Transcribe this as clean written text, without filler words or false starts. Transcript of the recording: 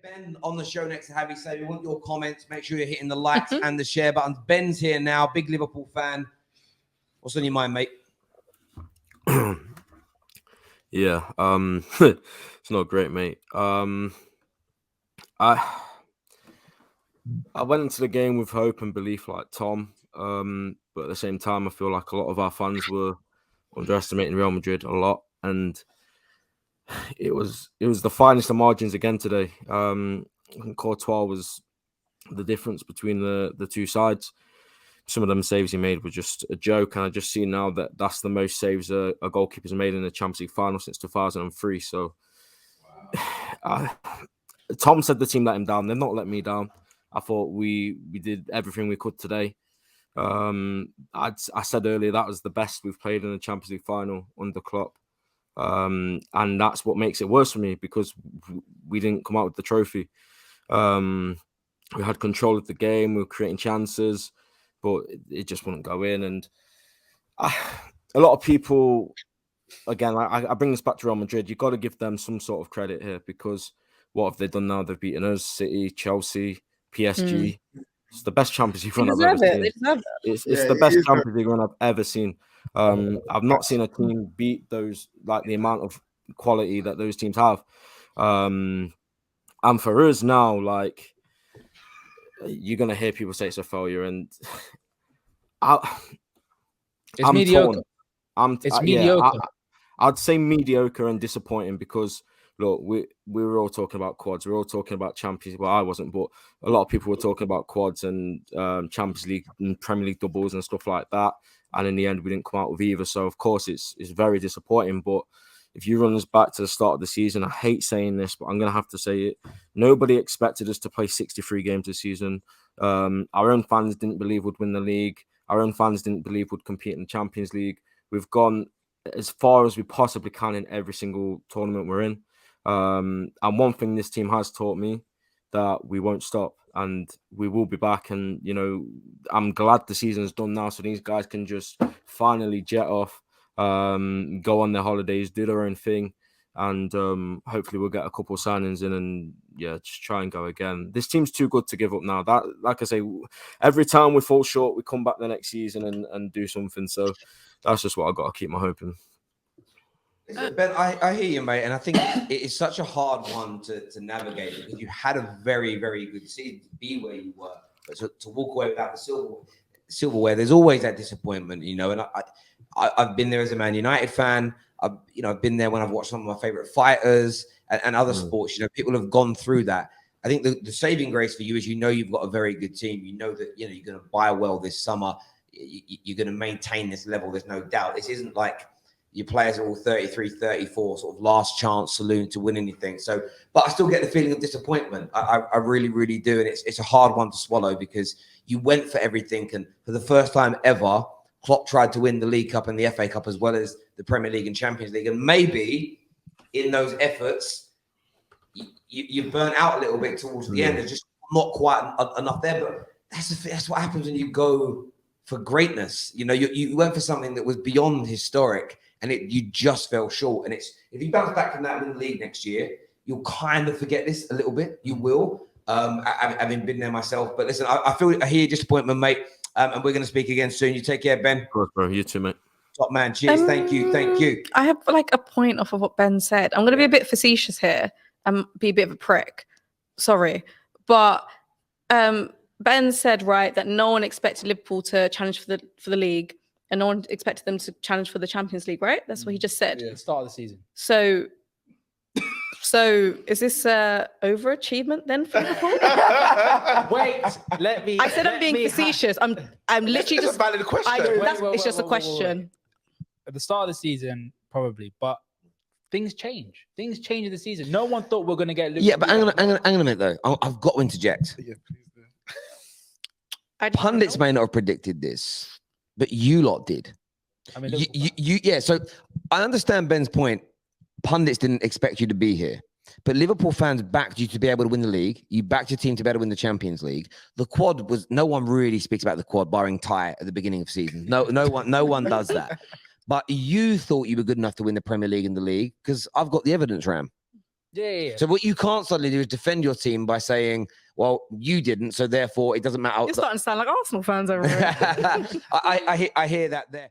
Ben on the show next to Javi. So we want your comments. Make sure you're hitting the likes and the share buttons. Ben's here now, big Liverpool fan. What's on your mind, mate? Yeah, it's not great, mate. I went into the game with hope and belief like Tom, but at the same time, I feel like a lot of our fans were underestimating Real Madrid a lot, and it was the finest of margins again today. Courtois was the difference between the two sides. Some of them saves he made were just a joke, and I just see now that that's the most saves a goalkeeper's made in the Champions League final since 2003. So, Tom said the team let him down. They've not let me down. I thought we did everything we could today. I said earlier that was the best we've played in the Champions League final under Klopp. And that's what makes it worse for me, because we didn't come out with the trophy. We had control of the game. We were creating chances, but it just wouldn't go in. And a lot of people, again, I bring this back to Real Madrid. You've got to give them some sort of credit here, because what have they done now? They've beaten us, City, Chelsea, PSG. It's the best Champions League run I've ever seen. It's the best Champions League run I've ever seen. I've not seen a team beat those, like the amount of quality that those teams have. And for us now, like, you're going to hear people say it's a failure, and I'm mediocre. Torn. It's mediocre. I'd say mediocre and disappointing, because look, we were all talking about quads. We were all talking about Champions. Well, I wasn't, but a lot of people were talking about quads and Champions League and Premier League doubles and stuff like that. And in the end, we didn't come out with either. So of course, it's very disappointing. But if you run us back to the start of the season, I hate saying this, but I'm going to have to say it. Nobody expected us to play 63 games this season. Our own fans didn't believe we'd win the league. Our own fans didn't believe we'd compete in the Champions League. We've gone as far as we possibly can in every single tournament we're in. And one thing this team has taught me, that we won't stop, and we will be back. And, you know, I'm glad the season's done now, so these guys can just finally jet off, go on their holidays, do their own thing, and hopefully we'll get a couple of signings in and, yeah, just try and go again. This team's too good to give up now. That, like I say, every time we fall short, we come back the next season and do something. So that's just what I've got to keep my hope in. Ben, I hear you, mate, and I think it is such a hard one to navigate, because you had a very, very good season to be where you were, but to walk away without the silverware, there's always that disappointment, you know. And I've been there as a Man United fan. I've been there when I've watched some of my favorite fighters and other sports. You know, people have gone through that. I think the saving grace for you is, you know, you've got a very good team. You know that, you know, you're going to buy well this summer. You're going to maintain this level. There's no doubt. This isn't like your players are all 33, 34, sort of last chance saloon to win anything. So, but I still get the feeling of disappointment. I really, really do. And it's a hard one to swallow, because you went for everything. And for the first time ever, Klopp tried to win the League Cup and the FA Cup, as well as the Premier League and Champions League. And maybe in those efforts, you burnt out a little bit towards the end. There's just not quite enough there. But that's what happens when you go for greatness. You know, you went for something that was beyond historic, and you just fell short. And if you bounce back from that in the league next year, you'll kind of forget this a little bit. You will, having been there myself. But listen, I hear your disappointment, mate. And we're going to speak again soon. You take care, Ben. Of course, bro. You too, mate. Top man. Cheers. Thank you. I have like a point off of what Ben said. I'm going to be a bit facetious here and be a bit of a prick. Sorry. But Ben said, right, that no one expected Liverpool to challenge for the league, and no one expected them to challenge for the Champions League, right? That's what he just said. Yeah, start of the season. So is this overachievement then for Liverpool? Wait, let me. I said I'm being facetious. I'm literally It's a valid question. It's just a question. At the start of the season, probably, but things change. Things change in the season. No one thought we're going to get Liverpool. Yeah, but hang on a minute though. I've got to interject. Yeah, please do. Pundits may not have predicted this, but you lot did. I mean, yeah. So I understand Ben's point. Pundits didn't expect you to be here, but Liverpool fans backed you to be able to win the league. You backed your team to be able to win the Champions League. The quad was, no one really speaks about the quad, barring Ty at the beginning of the season. No one does that. But you thought you were good enough to win the Premier League and the league, because I've got the evidence, Ram. Yeah. So what you can't suddenly do is defend your team by saying, well, you didn't, so therefore it doesn't matter. You're starting to sound like Arsenal fans over here. I hear that there.